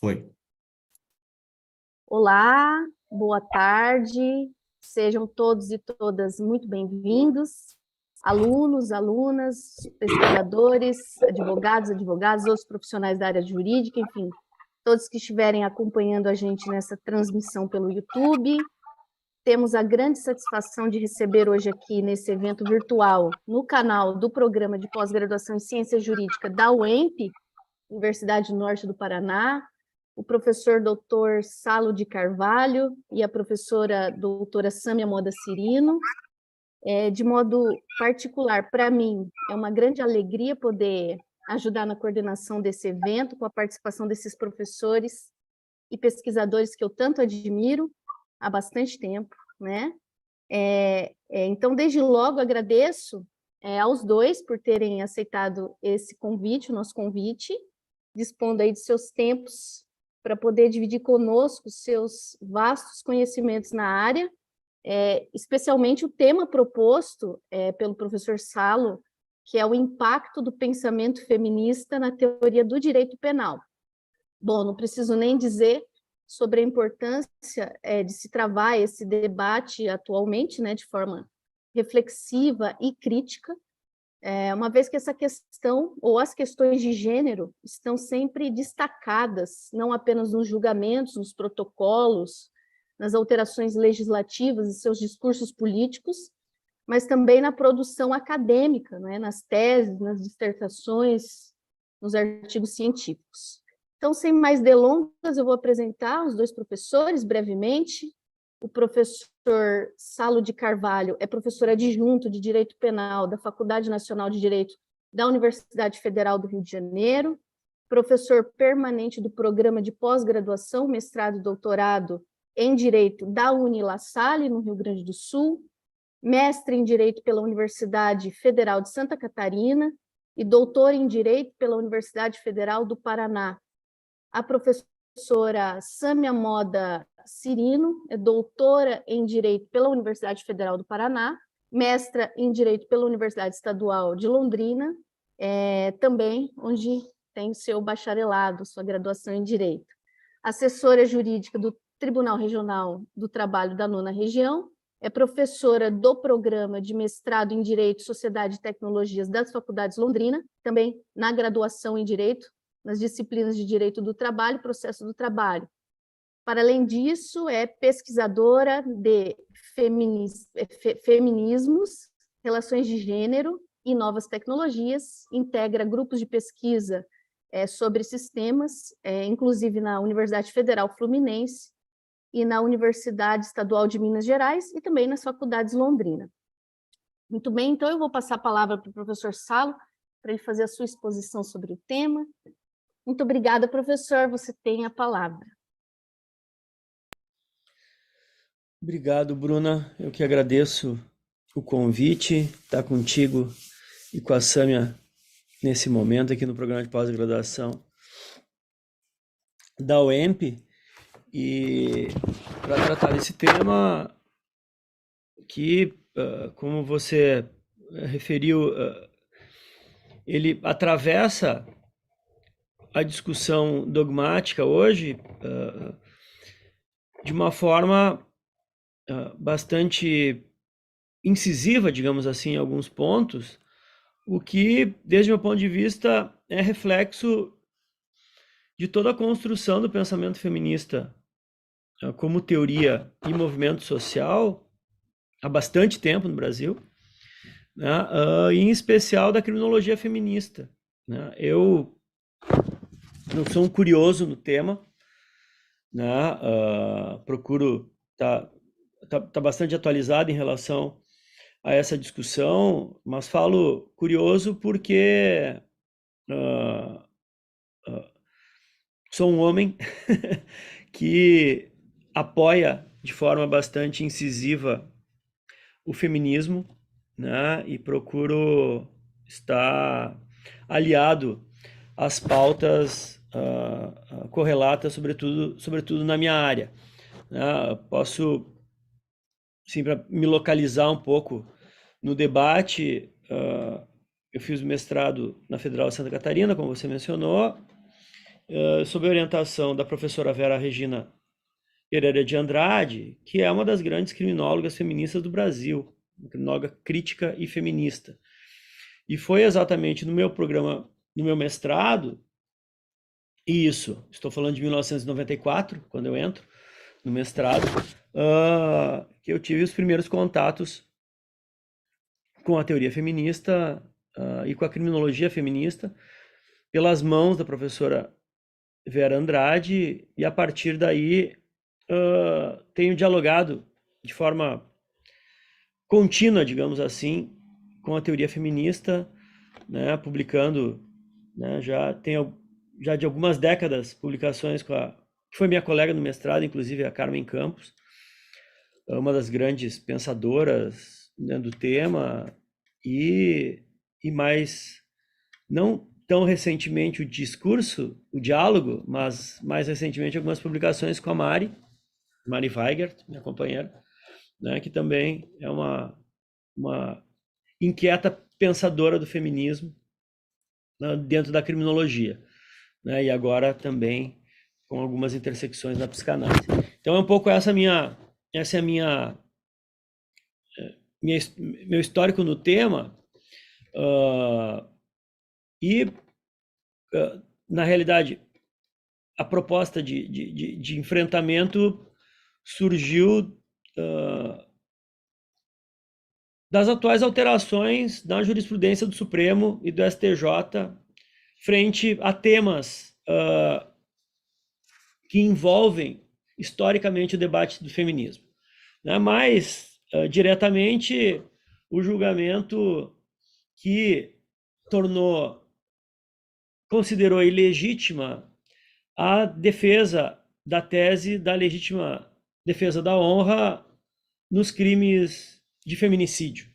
Foi. Olá, boa tarde, sejam todos e todas muito bem-vindos, alunos, alunas, pesquisadores, advogados, outros profissionais da área jurídica, enfim, todos que estiverem acompanhando a gente nessa transmissão pelo YouTube. Temos a grande satisfação de receber hoje aqui nesse evento virtual, no canal do Programa de Pós-Graduação em Ciência Jurídica da UEMP, Universidade do Norte do Paraná, o professor doutor Salo de Carvalho e a professora doutora Sâmia Moda Cirino. De modo particular, para mim, é uma grande alegria poder ajudar na coordenação desse evento, com a participação desses professores e pesquisadores que eu tanto admiro há bastante tempo, né? Então, desde logo, agradeço aos dois por terem aceitado esse convite, o nosso convite, dispondo aí de seus tempos para poder dividir conosco seus vastos conhecimentos na área, especialmente o tema proposto pelo professor Salo, que é o impacto do pensamento feminista na teoria do direito penal. Bom, não preciso nem dizer sobre a importância de se travar esse debate atualmente, né, de forma reflexiva e crítica, uma vez que essa questão, ou as questões de gênero, estão sempre destacadas, não apenas nos julgamentos, nos protocolos, nas alterações legislativas e seus discursos políticos, mas também na produção acadêmica, né, nas teses, nas dissertações, nos artigos científicos. Então, sem mais delongas, eu vou apresentar os dois professores brevemente. O professor Salo de Carvalho é professor adjunto de Direito Penal da Faculdade Nacional de Direito da Universidade Federal do Rio de Janeiro, professor permanente do Programa de Pós-Graduação, Mestrado e Doutorado em Direito da Unila Salle, no Rio Grande do Sul, mestre em Direito pela Universidade Federal de Santa Catarina e doutor em Direito pela Universidade Federal do Paraná. A professora Sâmia Moda Cirino é doutora em Direito pela Universidade Federal do Paraná, mestra em Direito pela Universidade Estadual de Londrina, também onde tem seu bacharelado, sua graduação em Direito. Assessora jurídica do Tribunal Regional do Trabalho da 9ª Região, é professora do Programa de Mestrado em Direito, Sociedade e Tecnologias das Faculdades Londrina, também na graduação em Direito, nas disciplinas de Direito do Trabalho e Processo do Trabalho. Para além disso, é pesquisadora de feminismos, relações de gênero e novas tecnologias, integra grupos de pesquisa sobre esses temas, inclusive na Universidade Federal Fluminense e na Universidade Estadual de Minas Gerais e também nas faculdades Londrina. Muito bem, então eu vou passar a palavra para o professor Salo, para ele fazer a sua exposição sobre o tema. Muito obrigada, professor, você tem a palavra. Obrigado, Bruna. Eu que agradeço o convite, estar contigo e com a Sâmia nesse momento aqui no programa de pós-graduação da UEMP, e para tratar desse tema que, como você referiu, ele atravessa a discussão dogmática hoje de uma forma bastante incisiva, digamos assim, em alguns pontos, o que, desde o meu ponto de vista, é reflexo de toda a construção do pensamento feminista como teoria e movimento social há bastante tempo no Brasil, né, e em especial da criminologia feminista, né? Eu sou um curioso no tema, né, procuro tá bastante atualizado em relação a essa discussão, mas falo curioso porque sou um homem que apoia de forma bastante incisiva o feminismo, né, e procuro estar aliado às pautas correlatas, sobretudo na minha área, né? Posso, sim, para me localizar um pouco no debate, eu fiz o mestrado na Federal de Santa Catarina, como você mencionou, sob a orientação da professora Vera Regina Pereira de Andrade, que é uma das grandes criminólogas feministas do Brasil, uma criminóloga crítica e feminista. E foi exatamente no meu programa, no meu mestrado, isso, estou falando de 1994, quando eu entro no mestrado, que eu tive os primeiros contatos com a teoria feminista e com a criminologia feminista, pelas mãos da professora Vera Andrade, e a partir daí tenho dialogado de forma contínua, digamos assim, com a teoria feminista, né, publicando, né, já de algumas décadas publicações que foi minha colega no mestrado, inclusive a Carmen Campos, uma das grandes pensadoras, né, do tema, e mais, não tão recentemente o discurso, o diálogo, mas mais recentemente algumas publicações com a Mari Weigert, minha companheira, né, que também é uma inquieta pensadora do feminismo, né, dentro da criminologia, né, e agora também com algumas intersecções na psicanálise. Então é um pouco essa é meu histórico no tema, na realidade a proposta de enfrentamento surgiu das atuais alterações na jurisprudência do Supremo e do STJ frente a temas que envolvem historicamente o debate do feminismo, né? Mais diretamente o julgamento que considerou ilegítima a defesa da tese da legítima defesa da honra nos crimes de feminicídio,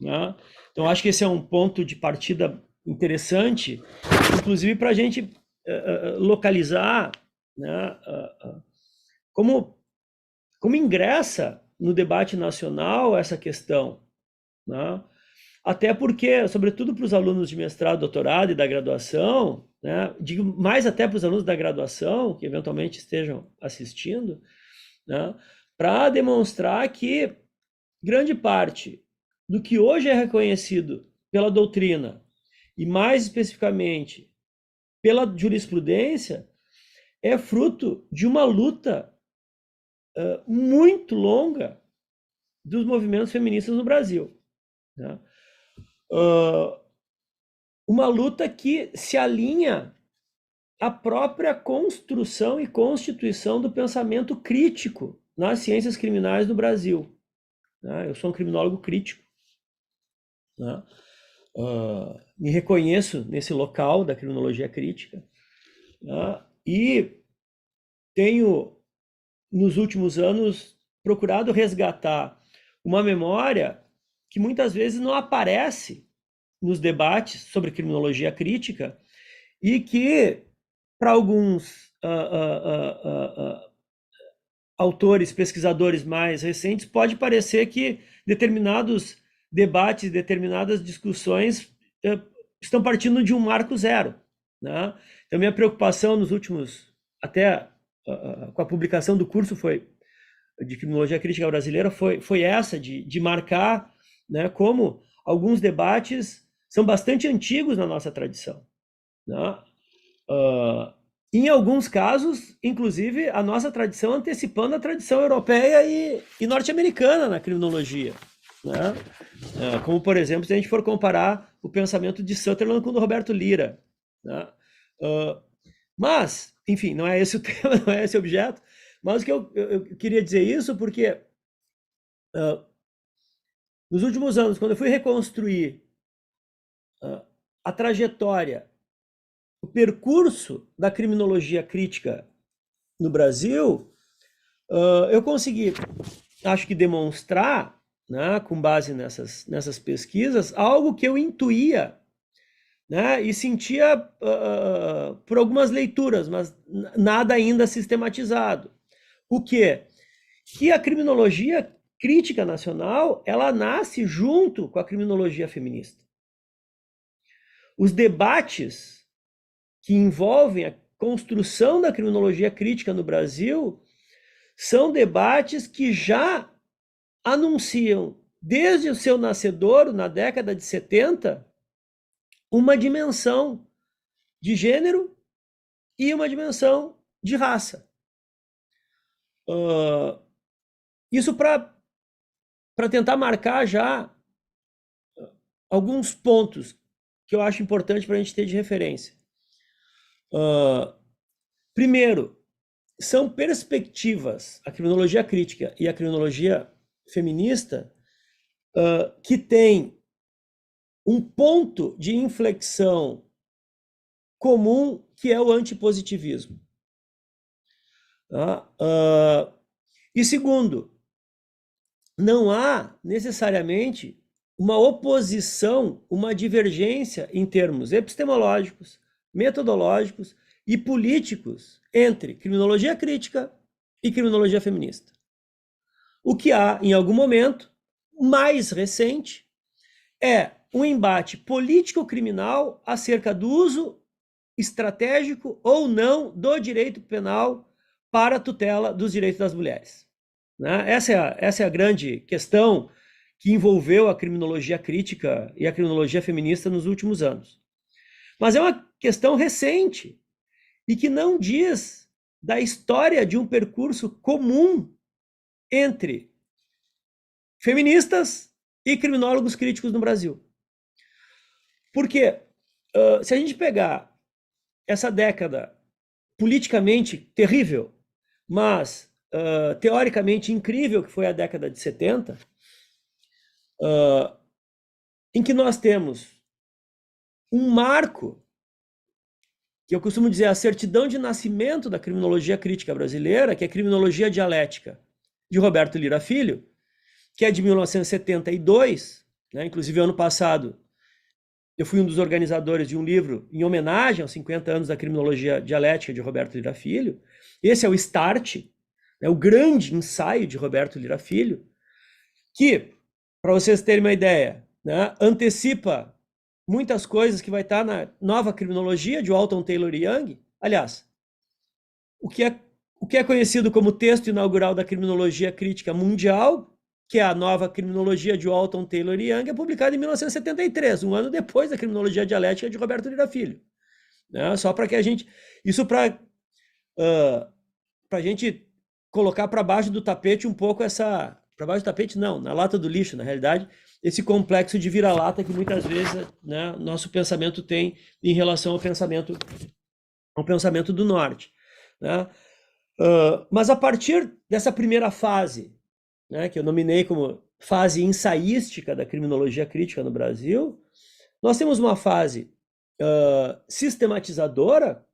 né? Então acho que esse é um ponto de partida interessante, inclusive para a gente localizar, né, como ingressa no debate nacional essa questão, né? Até porque, sobretudo para os alunos de mestrado, doutorado e da graduação, né, digo mais até para os alunos da graduação, que eventualmente estejam assistindo, né, para demonstrar que grande parte do que hoje é reconhecido pela doutrina, e mais especificamente pela jurisprudência, é fruto de uma luta muito longa dos movimentos feministas no Brasil, né? Uma luta que se alinha à própria construção e constituição do pensamento crítico nas ciências criminais no Brasil, né? Eu sou um criminólogo crítico, né? Me reconheço nesse local da criminologia crítica, né? E tenho, nos últimos anos, procurado resgatar uma memória que muitas vezes não aparece nos debates sobre criminologia crítica e que, para alguns autores, pesquisadores mais recentes, pode parecer que determinados debates, determinadas discussões estão partindo de um marco zero, né? Então, minha preocupação nos últimos, até com a publicação do curso de Criminologia Crítica Brasileira, foi essa, de marcar, né, como alguns debates são bastante antigos na nossa tradição, né? Em alguns casos, inclusive, a nossa tradição antecipando a tradição europeia e norte-americana na criminologia, né? Como, por exemplo, se a gente for comparar o pensamento de Sutherland com o do Roberto Lira, né? Mas, enfim, não é esse o tema, não é esse o objeto, mas o que eu queria dizer isso porque nos últimos anos, quando eu fui reconstruir a trajetória, o percurso da criminologia crítica no Brasil, eu consegui, acho que, demonstrar, né, com base nessas pesquisas, algo que eu intuía, né, e sentia por algumas leituras, mas nada ainda sistematizado. O quê? Que a criminologia crítica nacional, ela nasce junto com a criminologia feminista. Os debates que envolvem construção da criminologia crítica no Brasil são debates que já anunciam, desde o seu nascedouro, na década de 70, uma dimensão de gênero e uma dimensão de raça. Isso para tentar marcar já alguns pontos que eu acho importante para a gente ter de referência. Primeiro, são perspectivas, a criminologia crítica e a criminologia feminista, que tem um ponto de inflexão comum, que é o antipositivismo. E segundo, não há necessariamente uma oposição, uma divergência em termos epistemológicos, metodológicos e políticos entre criminologia crítica e criminologia feminista. O que há, em algum momento, mais recente, é um embate político-criminal acerca do uso estratégico ou não do direito penal para a tutela dos direitos das mulheres. Né? Essa é a grande questão que envolveu a criminologia crítica e a criminologia feminista nos últimos anos. Mas é uma questão recente e que não diz da história de um percurso comum entre feministas e criminólogos críticos no Brasil. Porque se a gente pegar essa década politicamente terrível, mas teoricamente incrível, que foi a década de 70, em que nós temos um marco, que eu costumo dizer a certidão de nascimento da criminologia crítica brasileira, que é a criminologia dialética de Roberto Lira Filho, que é de 1972, né? Inclusive ano passado eu fui um dos organizadores de um livro em homenagem aos 50 anos da criminologia dialética de Roberto Lira Filho. Esse é o Start, né, o grande ensaio de Roberto Lira Filho, que, para vocês terem uma ideia, né, antecipa muitas coisas que vai estar na nova criminologia de Walton Taylor Young. Aliás, o que é conhecido como texto inaugural da criminologia crítica mundial, que é a nova criminologia de Walton Taylor Young, é publicada em 1973, um ano depois da criminologia dialética de Roberto Lira Filho. Né? Só para que a gente... Isso para a gente colocar para baixo do tapete um pouco essa... Para baixo do tapete, não, na lata do lixo, na realidade, esse complexo de vira-lata que muitas vezes, né, nosso pensamento tem em relação ao pensamento do Norte. Né? Mas a partir dessa primeira fase, né, que eu nominei como fase ensaística da criminologia crítica no Brasil, nós temos uma fase sistematizadora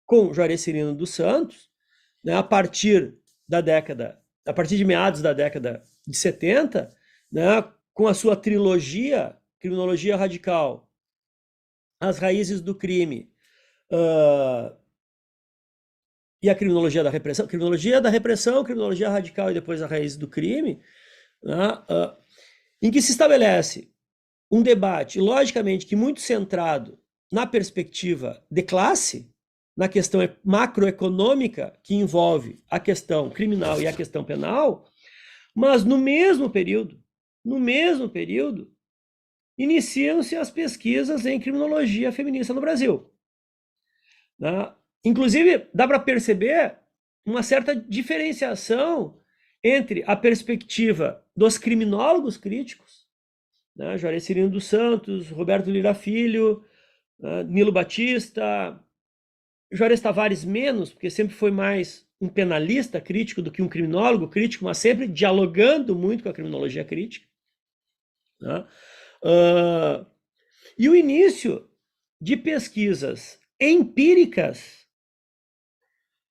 com Juarez Cirino dos Santos, né, a partir de meados da década de 70, né, com a sua trilogia Criminologia Radical, As Raízes do Crime, e a criminologia da repressão, criminologia radical e depois a raiz do crime, né, em que se estabelece um debate, logicamente, que muito centrado na perspectiva de classe, na questão macroeconômica que envolve a questão criminal e a questão penal, mas no mesmo período, iniciam-se as pesquisas em criminologia feminista no Brasil. Né? Inclusive, dá para perceber uma certa diferenciação entre a perspectiva dos criminólogos críticos, né? Juarez Cirino dos Santos, Roberto Lira Filho, Nilo Batista, Juarez Tavares menos, porque sempre foi mais um penalista crítico do que um criminólogo crítico, mas sempre dialogando muito com a criminologia crítica. Né? E o início de pesquisas empíricas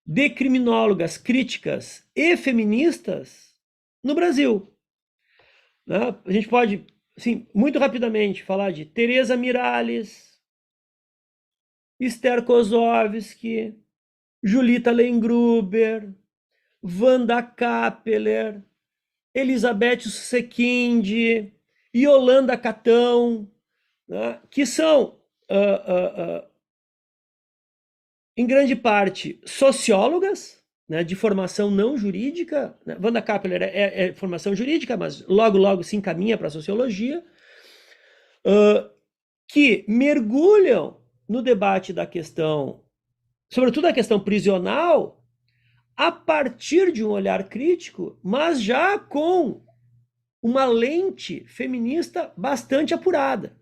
de criminólogas críticas e feministas no Brasil. Né? A gente pode, assim, muito rapidamente falar de Teresa Miralles, Esther Kozovsky, Julita Lengruber, Wanda Kappeler, Elizabeth Susequinde, Yolanda Catão, né? Que são em grande parte, sociólogas, né, de formação não jurídica. Né? Wanda Kappeler é formação jurídica, mas logo se encaminha para a sociologia, que mergulham no debate da questão, sobretudo a questão prisional, a partir de um olhar crítico, mas já com uma lente feminista bastante apurada.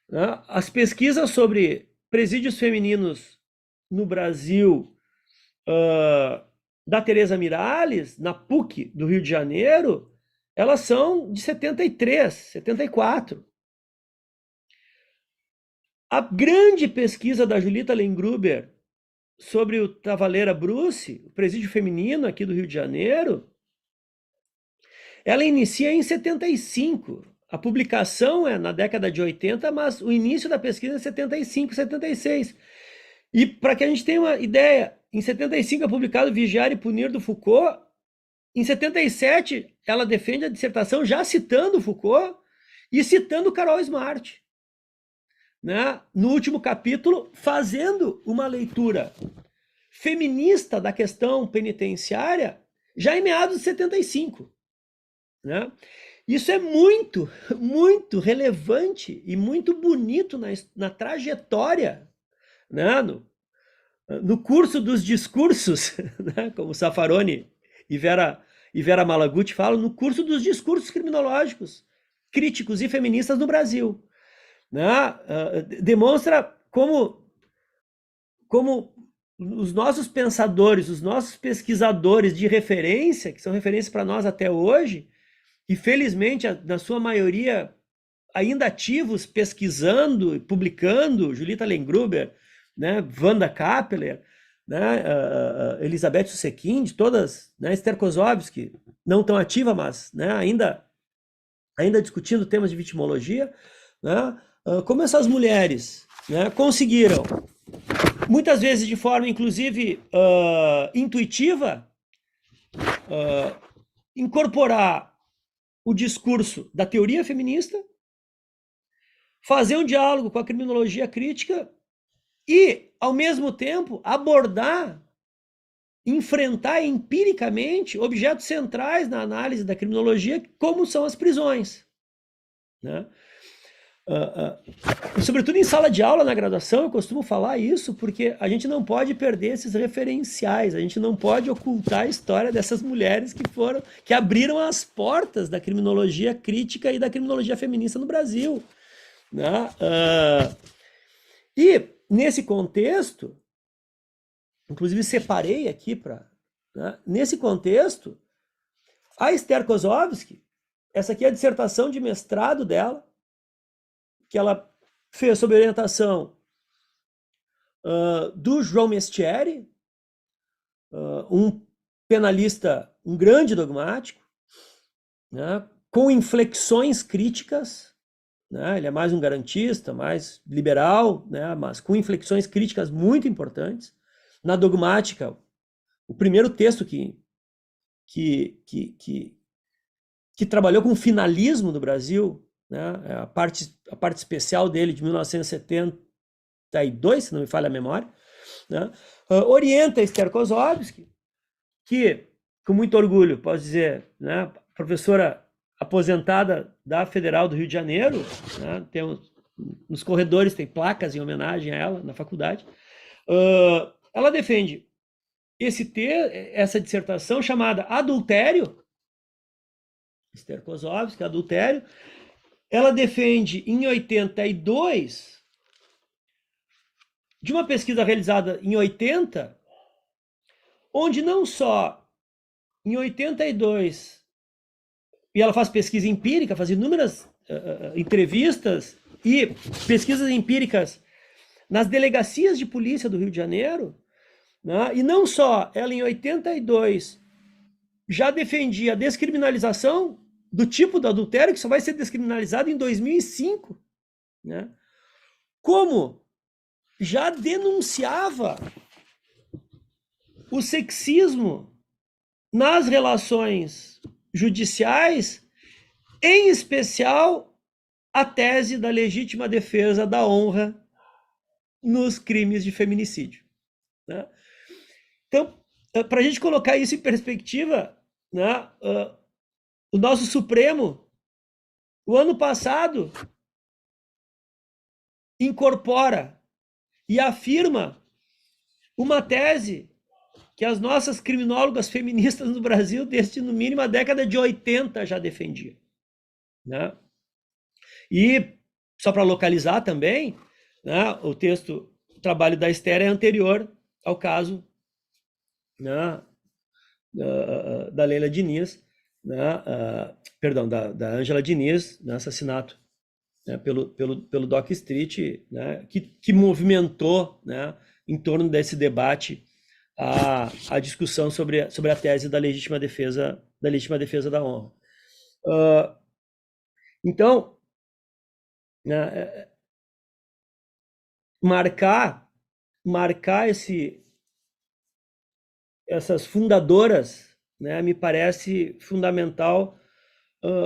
Né? As pesquisas sobre presídios femininos no Brasil, da Tereza Miralles, na PUC do Rio de Janeiro, elas são de 73, 74. A grande pesquisa da Julita Lengruber sobre o Tavaleira Bruce, o presídio feminino aqui do Rio de Janeiro, ela inicia em 75. A publicação é na década de 80, mas o início da pesquisa é 75, 76. E para que a gente tenha uma ideia, em 75 é publicado Vigiar e Punir do Foucault. Em 77, ela defende a dissertação já citando Foucault e citando Carol Smart. Né? No último capítulo, fazendo uma leitura feminista da questão penitenciária já em meados de 75. Né? Isso é muito, muito relevante e muito bonito na trajetória, né? No curso dos discursos, né? Como Zaffaroni e Vera Malaguti falam, no curso dos discursos criminológicos, críticos e feministas no Brasil. Né? Demonstra como os nossos pensadores, os nossos pesquisadores de referência, que são referência para nós até hoje, e felizmente, na sua maioria, ainda ativos, pesquisando e publicando, Julita Lengruber, né, Wanda Kappeler, né, Elizabeth Susekind, todas, né, Esther Kozovsky, não tão ativa, mas né, ainda discutindo temas de vitimologia, né, como essas mulheres, né, conseguiram, muitas vezes de forma, inclusive, intuitiva, incorporar o discurso da teoria feminista, fazer um diálogo com a criminologia crítica e, ao mesmo tempo, abordar, enfrentar empiricamente objetos centrais na análise da criminologia, como são as prisões. Né? Sobretudo em sala de aula na graduação, eu costumo falar isso, porque a gente não pode perder esses referenciais, a gente não pode ocultar a história dessas mulheres que abriram as portas da criminologia crítica e da criminologia feminista no Brasil. Né? E, nesse contexto, inclusive separei aqui né? Nesse contexto, a Esther Kozovsky, essa aqui é a dissertação de mestrado dela, que ela fez sob orientação do João Mestieri, um penalista, um grande dogmático, né, com inflexões críticas, né, ele é mais um garantista, mais liberal, né, mas com inflexões críticas muito importantes. Na dogmática, o primeiro texto que trabalhou com finalismo no Brasil, né, a parte especial dele de 1972, se não me falha a memória, né, orienta Esther Kozovsky, que, com muito orgulho, posso dizer, né, professora aposentada da Federal do Rio de Janeiro, né, nos corredores tem placas em homenagem a ela na faculdade, ela defende essa dissertação chamada Adultério, Esther Kozovsky, Adultério. Ela defende em 82, de uma pesquisa realizada em 80, onde não só em 82, e ela faz pesquisa empírica, faz inúmeras entrevistas e pesquisas empíricas nas delegacias de polícia do Rio de Janeiro, né? E não só, ela em 82 já defendia a descriminalização do tipo do adultério, que só vai ser descriminalizado em 2005, né? Como já denunciava o sexismo nas relações judiciais, em especial a tese da legítima defesa da honra nos crimes de feminicídio, né? Então, para a gente colocar isso em perspectiva, né, o nosso Supremo, o ano passado, incorpora e afirma uma tese que as nossas criminólogas feministas no Brasil, desde no mínimo a década de 80, já defendiam, né? E, só para localizar também, né, o trabalho da Esther é anterior ao caso, né, da Leila Diniz, né, perdão, da Ângela Diniz, né, assassinato, né, pelo Doc Street, né, que movimentou, né, em torno desse debate a discussão sobre a tese da legítima defesa da honra. Então, né, marcar essas fundadoras, né, me parece fundamental,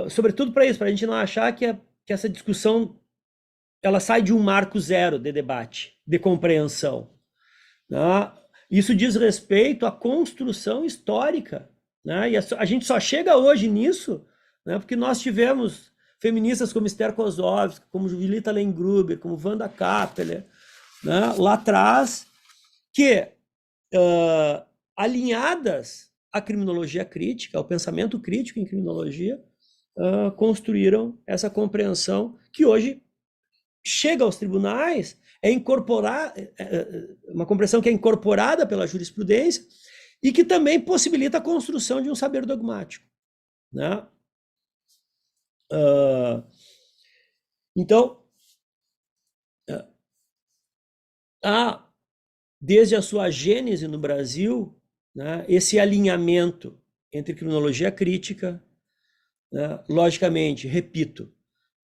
sobretudo para isso, para a gente não achar que essa discussão ela sai de um marco zero de debate, de compreensão, né? Isso diz respeito à construção histórica, né? E a gente só chega hoje nisso, né, porque nós tivemos feministas como Esther Kozlovsky, como Julita Lengruber, como Wanda Kappeler, né, lá atrás, que alinhadas à criminologia crítica, ao pensamento crítico em criminologia, construíram essa compreensão que hoje chega aos tribunais, uma compreensão que é incorporada pela jurisprudência e que também possibilita a construção de um saber dogmático, né? Então, desde a sua gênese no Brasil, né, esse alinhamento entre criminologia crítica, né, logicamente, repito,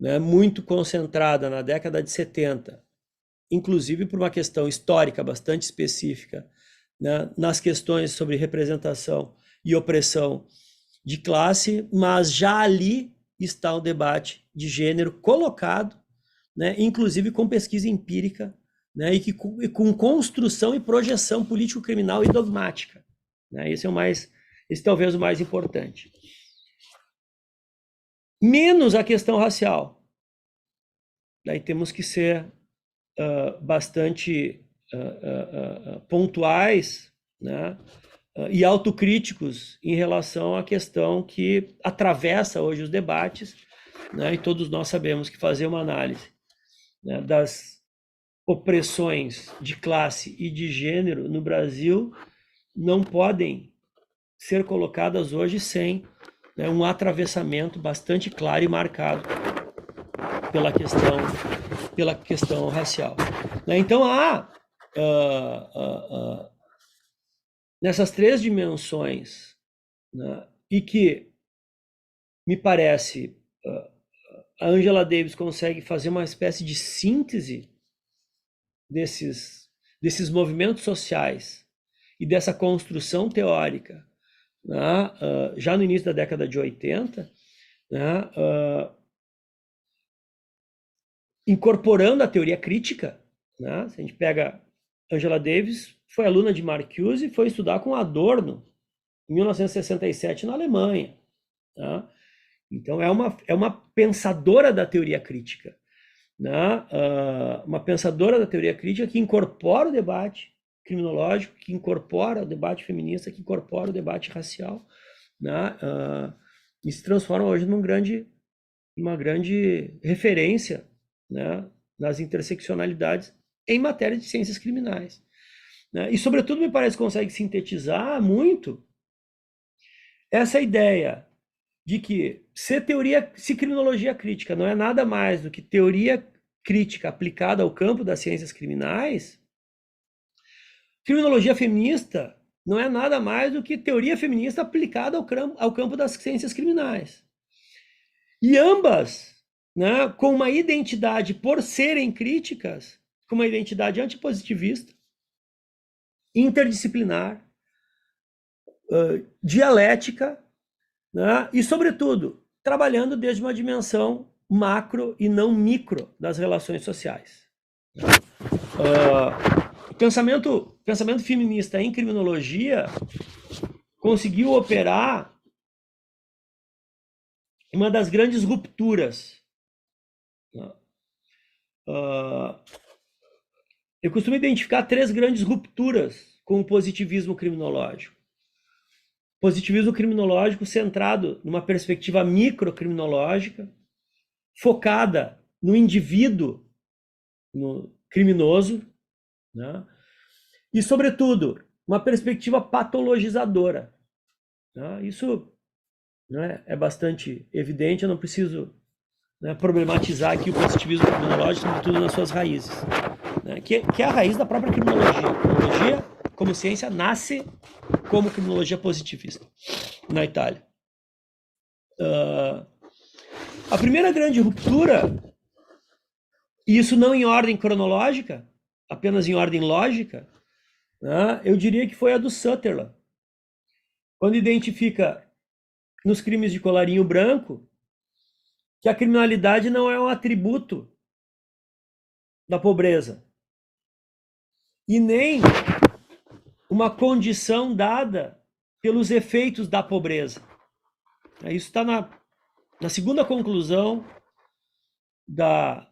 né, muito concentrada na década de 70, inclusive por uma questão histórica bastante específica, né, nas questões sobre representação e opressão de classe, mas já ali está o debate de gênero colocado, né, inclusive com pesquisa empírica, né, e com construção e projeção político-criminal e dogmática, né? Esse talvez o mais importante. Menos a questão racial. Daí temos que ser bastante pontuais, né, e autocríticos em relação à questão que atravessa hoje os debates, né, e todos nós sabemos que fazer uma análise, né, das opressões de classe e de gênero no Brasil não podem ser colocadas hoje sem, né, um atravessamento bastante claro e marcado pela questão racial, né? Então nessas três dimensões, né, e que me parece a Angela Davis consegue fazer uma espécie de síntese desses movimentos sociais e dessa construção teórica, né, já no início da década de 80, né, incorporando a teoria crítica, né? Se a gente pega Angela Davis, foi aluna de Marcuse e foi estudar com Adorno em 1967 na Alemanha, né? Então é uma pensadora da teoria crítica, né? Uma pensadora da teoria crítica que incorpora o debate criminológico, que incorpora o debate feminista, que incorpora o debate racial, né? E se transforma hoje numa grande referência, né, nas interseccionalidades em matéria de ciências criminais, né? E, sobretudo, me parece que consegue sintetizar muito essa ideia de que se criminologia crítica não é nada mais do que teoria crítica aplicada ao campo das ciências criminais, criminologia feminista não é nada mais do que teoria feminista aplicada ao campo das ciências criminais. E ambas, né, com uma identidade, por serem críticas, com uma identidade antipositivista, interdisciplinar, dialética, né, e, sobretudo, trabalhando desde uma dimensão macro e não micro das relações sociais. O pensamento feminista em criminologia conseguiu operar uma das grandes rupturas. Eu costumo identificar 3 grandes rupturas com o positivismo criminológico. Positivismo criminológico centrado numa perspectiva microcriminológica, focada no indivíduo, no criminoso, né? E, sobretudo, uma perspectiva patologizadora. Né? Isso, né, é bastante evidente, eu não preciso, né, problematizar aqui o positivismo criminológico, sobretudo nas suas raízes, né, que é a raiz da própria criminologia. A criminologia, como ciência, nasce como criminologia positivista na Itália. A primeira grande ruptura, e isso não em ordem cronológica, apenas em ordem lógica, né, eu diria que foi a do Sutherland, quando identifica nos crimes de colarinho branco que a criminalidade não é um atributo da pobreza e nem uma condição dada pelos efeitos da pobreza. Isso está na segunda conclusão da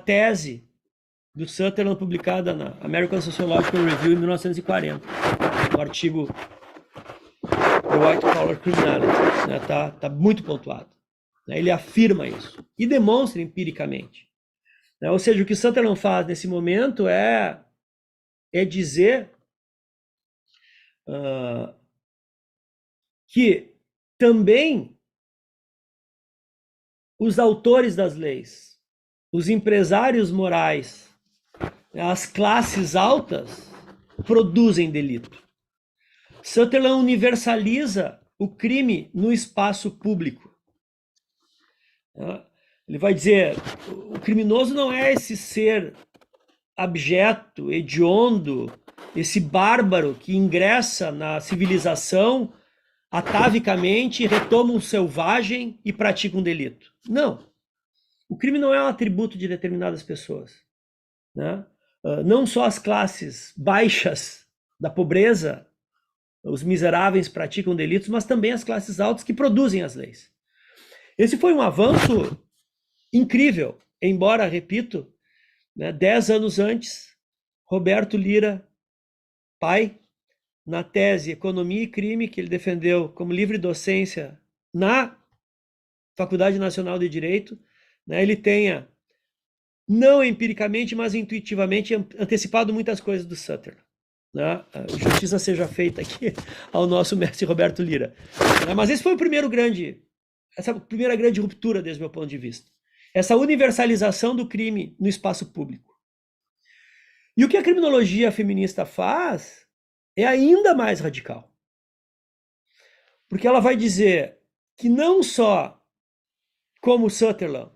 tese do Sutherland, publicada na American Sociological Review em 1940, no artigo The White Collar Criminality, né? Tá muito pontuado. Ele afirma isso e demonstra empiricamente. Ou seja, o que Sutherland faz nesse momento é dizer que também os autores das leis, os empresários morais, as classes altas produzem delito. Sutherland universaliza o crime no espaço público. Ele vai dizer, o criminoso não é esse ser abjeto, hediondo, esse bárbaro que ingressa na civilização atavicamente, retoma um selvagem e pratica um delito. Não. O crime não é um atributo de determinadas pessoas, né? Não só as classes baixas da pobreza, os miseráveis praticam delitos, mas também as classes altas que produzem as leis. Esse foi um avanço incrível, embora, repito, 10 anos antes, Roberto Lira, pai, na tese Economia e Crime, que ele defendeu como livre docência na Faculdade Nacional de Direito, ele tenha, não empiricamente, mas intuitivamente, antecipado muitas coisas do Sutherland. Justiça seja feita aqui ao nosso mestre Roberto Lira. Mas essa foi essa primeira grande ruptura, desde o meu ponto de vista. Essa universalização do crime no espaço público. E o que a criminologia feminista faz é ainda mais radical. Porque ela vai dizer que não só, como Sutherland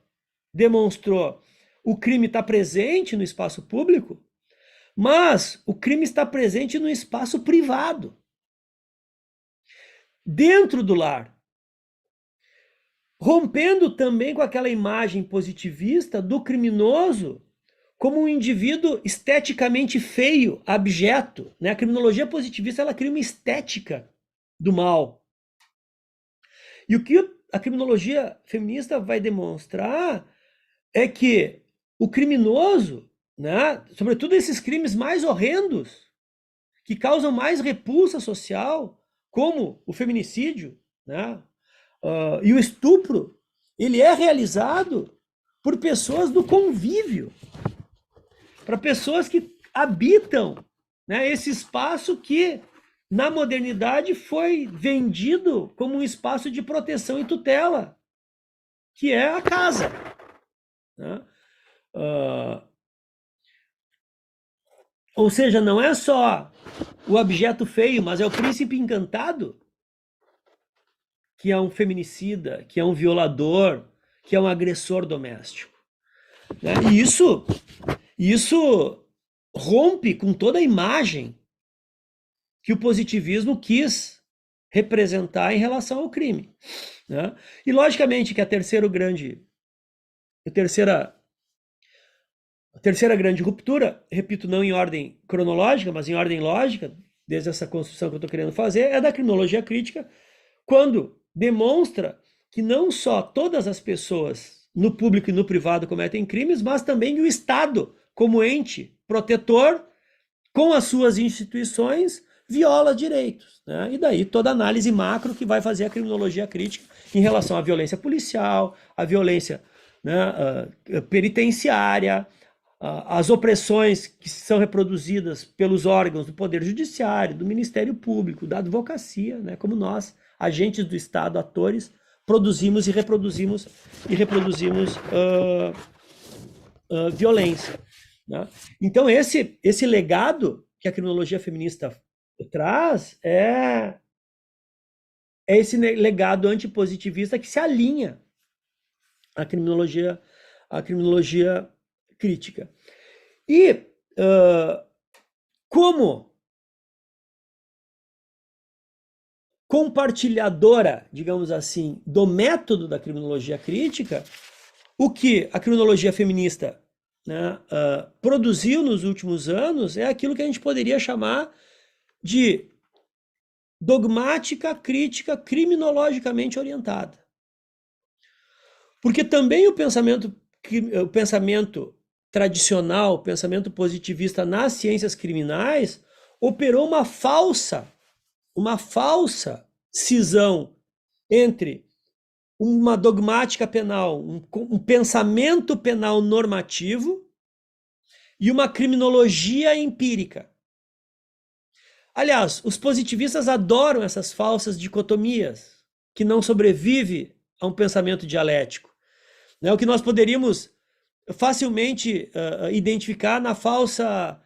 demonstrou, o crime está presente no espaço público, mas o crime está presente no espaço privado, dentro do lar, rompendo também com aquela imagem positivista do criminoso como um indivíduo esteticamente feio, abjeto. A criminologia positivista, ela cria uma estética do mal. E o que a criminologia feminista vai demonstrar é que o criminoso, sobretudo esses crimes mais horrendos, que causam mais repulsa social, como o feminicídio, e o estupro, ele é realizado por pessoas do convívio, para pessoas que habitam esse espaço que, na modernidade, foi vendido como um espaço de proteção e tutela, que é a casa. Ou seja, não é só o objeto feio, mas é o príncipe encantado, que é um feminicida, que é um violador, que é um agressor doméstico. E isso rompe com toda a imagem que o positivismo quis representar em relação ao crime. E, logicamente, que a terceira A terceira grande ruptura, repito, não em ordem cronológica, mas em ordem lógica, desde essa construção que eu estou querendo fazer, é da criminologia crítica, quando demonstra que não só todas as pessoas, no público e no privado, cometem crimes, mas também o Estado, como ente protetor, com as suas instituições, viola direitos. Né? E daí toda análise macro que vai fazer a criminologia crítica em relação à violência policial, à violência, né, penitenciária, as opressões que são reproduzidas pelos órgãos do Poder Judiciário, do Ministério Público, da advocacia, né, como nós, agentes do Estado, atores, produzimos e reproduzimos violência. Né? Então, esse legado que a criminologia feminista traz é esse legado antipositivista que se alinha à criminologia crítica. E como compartilhadora, digamos assim, do método da criminologia crítica, o que a criminologia feminista, né, produziu nos últimos anos é aquilo que a gente poderia chamar de dogmática crítica criminologicamente orientada. Porque também o pensamento tradicional, o pensamento positivista nas ciências criminais, operou uma falsa cisão entre uma dogmática penal, um pensamento penal normativo e uma criminologia empírica. Aliás, os positivistas adoram essas falsas dicotomias, que não sobrevive a um pensamento dialético. Né? O que nós poderíamos facilmente identificar na falsa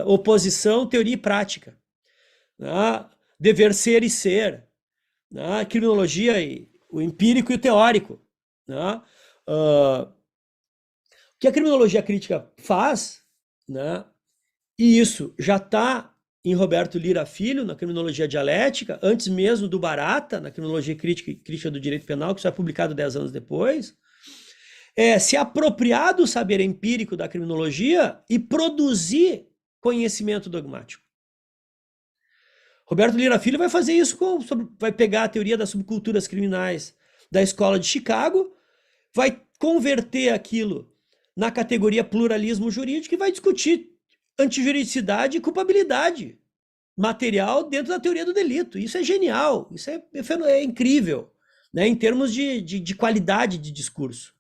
oposição teoria e prática. Né? Dever ser e ser. Né? Criminologia, o empírico e o teórico. Né? O que a criminologia crítica faz, né? E isso já está em Roberto Lira Filho, na criminologia dialética, antes mesmo do Barata, na criminologia crítica do direito penal, que só é publicado 10 anos depois, é se apropriar do saber empírico da criminologia e produzir conhecimento dogmático. Roberto Lira Filho vai fazer isso, vai pegar a teoria das subculturas criminais da Escola de Chicago, vai converter aquilo na categoria pluralismo jurídico e vai discutir antijuridicidade e culpabilidade material dentro da teoria do delito. Isso é genial, isso é incrível, né, em termos de qualidade de discurso.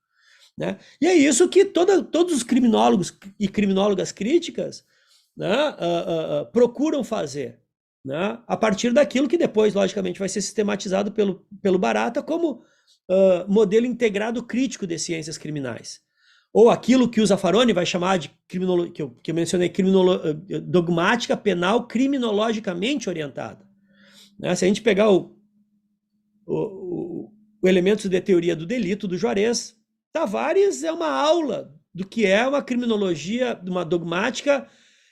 Né? E é isso que todos os criminólogos e criminólogas críticas, né, procuram fazer, né, a partir daquilo que depois, logicamente, vai ser sistematizado pelo Barata como modelo integrado crítico de ciências criminais. Ou aquilo que o Zaffaroni vai chamar de que eu mencionei, dogmática penal criminologicamente orientada. Né? Se a gente pegar o Elementos de Teoria do Delito, do Juarez, Tavares é uma aula do que é uma criminologia, uma dogmática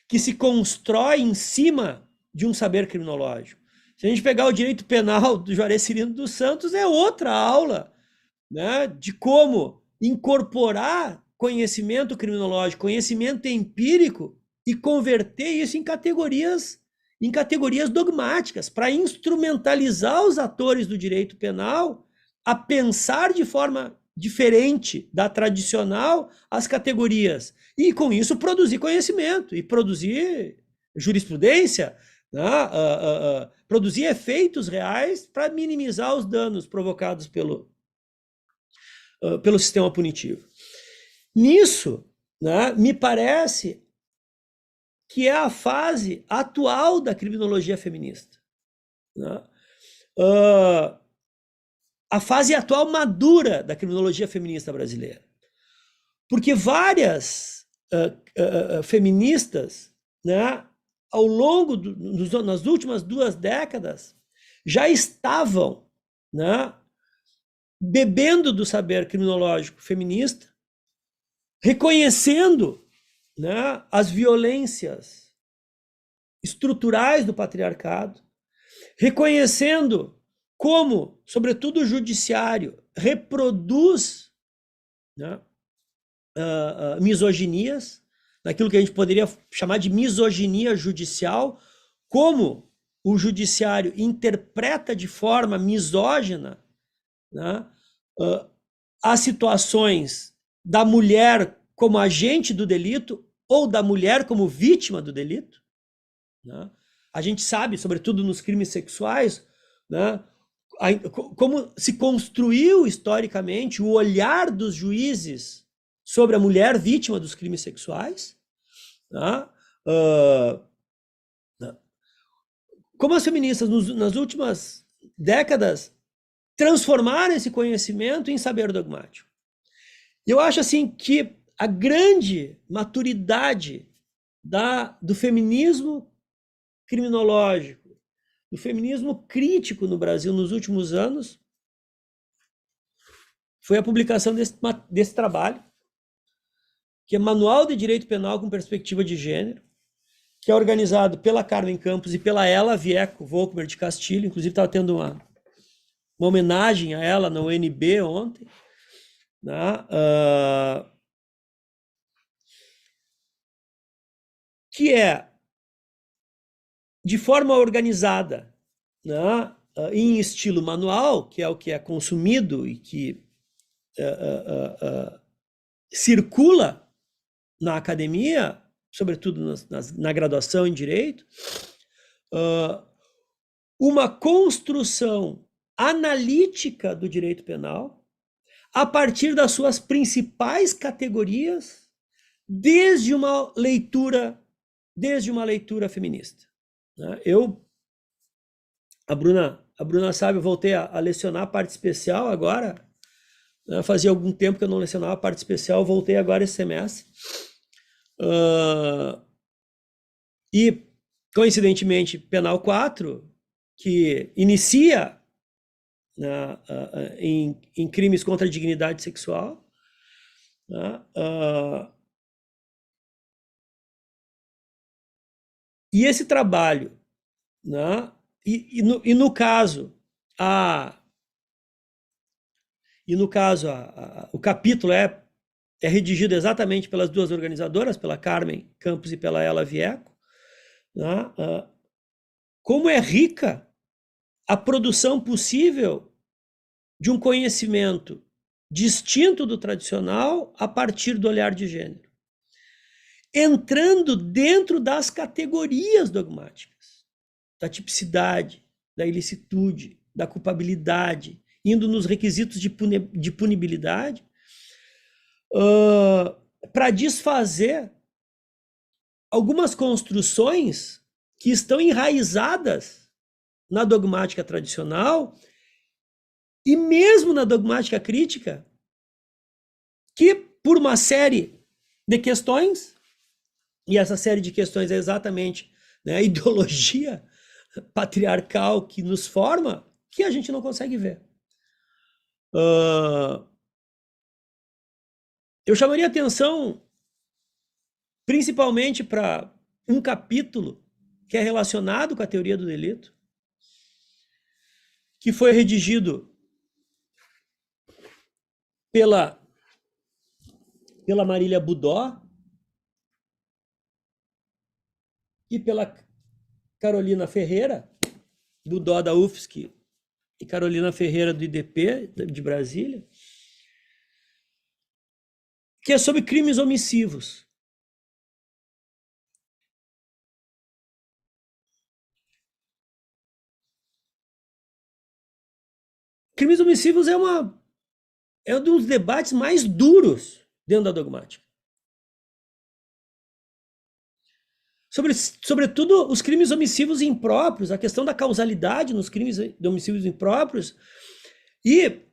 que se constrói em cima de um saber criminológico. Se a gente pegar o direito penal do Juarez Cirino dos Santos, é outra aula, né, de como incorporar conhecimento criminológico, conhecimento empírico e converter isso em categorias dogmáticas, para instrumentalizar os atores do direito penal a pensar de forma diferente da tradicional as categorias e com isso produzir conhecimento e produzir jurisprudência, né? Produzir efeitos reais para minimizar os danos provocados pelo sistema punitivo. Nisso, né, me parece que é a fase atual da criminologia feminista. Né? A fase atual madura da criminologia feminista brasileira. Porque várias feministas, né, ao longo nas últimas 2 décadas, já estavam, né, bebendo do saber criminológico feminista, reconhecendo, né, as violências estruturais do patriarcado, reconhecendo como, sobretudo, o judiciário reproduz, né, misoginias, naquilo que a gente poderia chamar de misoginia judicial, como o judiciário interpreta de forma misógina, né, as situações da mulher como agente do delito ou da mulher como vítima do delito. Né? A gente sabe, sobretudo nos crimes sexuais, né, como se construiu historicamente o olhar dos juízes sobre a mulher vítima dos crimes sexuais. Né? Como as feministas, nas últimas décadas, transformaram esse conhecimento em saber dogmático. Eu acho assim que a grande maturidade do feminismo criminológico, do feminismo crítico no Brasil nos últimos anos, foi a publicação desse trabalho, que é Manual de Direito Penal com Perspectiva de Gênero, que é organizado pela Carmen Campos e pela Ela Vieco Volkmer de Castilho. Inclusive estava tendo uma homenagem a ela na UNB ontem. Né? Que é, de forma organizada, né, em estilo manual, que é o que é consumido e que circula na academia, sobretudo na graduação em Direito, uma construção analítica do direito penal a partir das suas principais categorias, desde uma leitura feminista. Né? A Bruna sabe, eu voltei a lecionar a parte especial agora. Né? Fazia algum tempo que eu não lecionava a parte especial, voltei agora esse semestre. E, coincidentemente, Penal 4, que inicia, né, em crimes contra a dignidade sexual, né, e esse trabalho, né, no caso, o capítulo é redigido exatamente pelas duas organizadoras, pela Carmen Campos e pela Ela Vieco, né, como é rica a produção possível de um conhecimento distinto do tradicional a partir do olhar de gênero, entrando dentro das categorias dogmáticas, da tipicidade, da ilicitude, da culpabilidade, indo nos requisitos de punibilidade, para desfazer algumas construções que estão enraizadas na dogmática tradicional e mesmo na dogmática crítica, que por uma série de questões, e essa série de questões é exatamente, né, a ideologia patriarcal que nos forma, que a gente não consegue ver. Eu chamaria atenção principalmente para um capítulo que é relacionado com a teoria do delito, que foi redigido pela Marília Budó e pela Carolina Ferreira, Budó da UFSC e Carolina Ferreira do IDP de Brasília, que é sobre crimes omissivos. Crimes omissivos é um dos debates mais duros dentro da dogmática. Sobretudo os crimes omissivos impróprios, a questão da causalidade nos crimes omissivos impróprios. E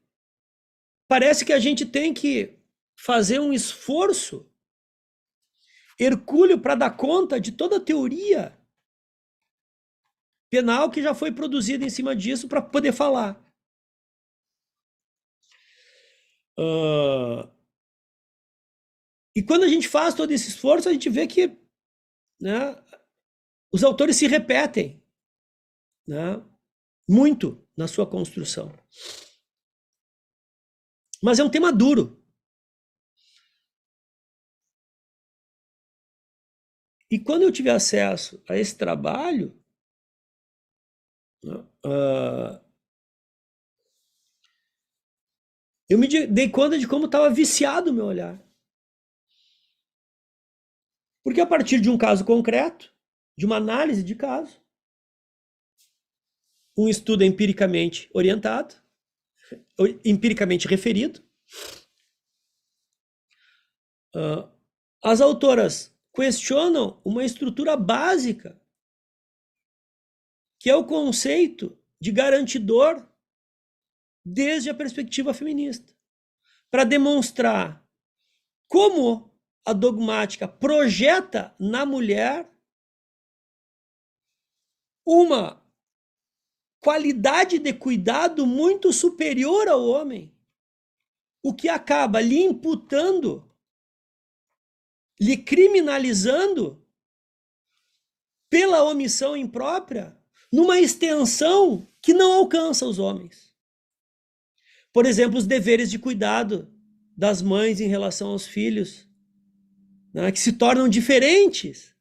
parece que a gente tem que fazer um esforço hercúleo para dar conta de toda a teoria penal que já foi produzida em cima disso para poder falar. E quando a gente faz todo esse esforço, a gente vê que, né, os autores se repetem, né, muito na sua construção. Mas é um tema duro. E quando eu tive acesso a esse trabalho, eu me dei conta de como estava viciado o meu olhar. Porque a partir de um caso concreto, de uma análise de caso, um estudo empiricamente orientado, empiricamente referido, as autoras questionam uma estrutura básica, que é o conceito de garantidor desde a perspectiva feminista, para demonstrar como a dogmática projeta na mulher uma qualidade de cuidado muito superior ao homem, o que acaba lhe imputando, lhe criminalizando pela omissão imprópria, numa extensão que não alcança os homens. Por exemplo, os deveres de cuidado das mães em relação aos filhos, né, que se tornam diferentes,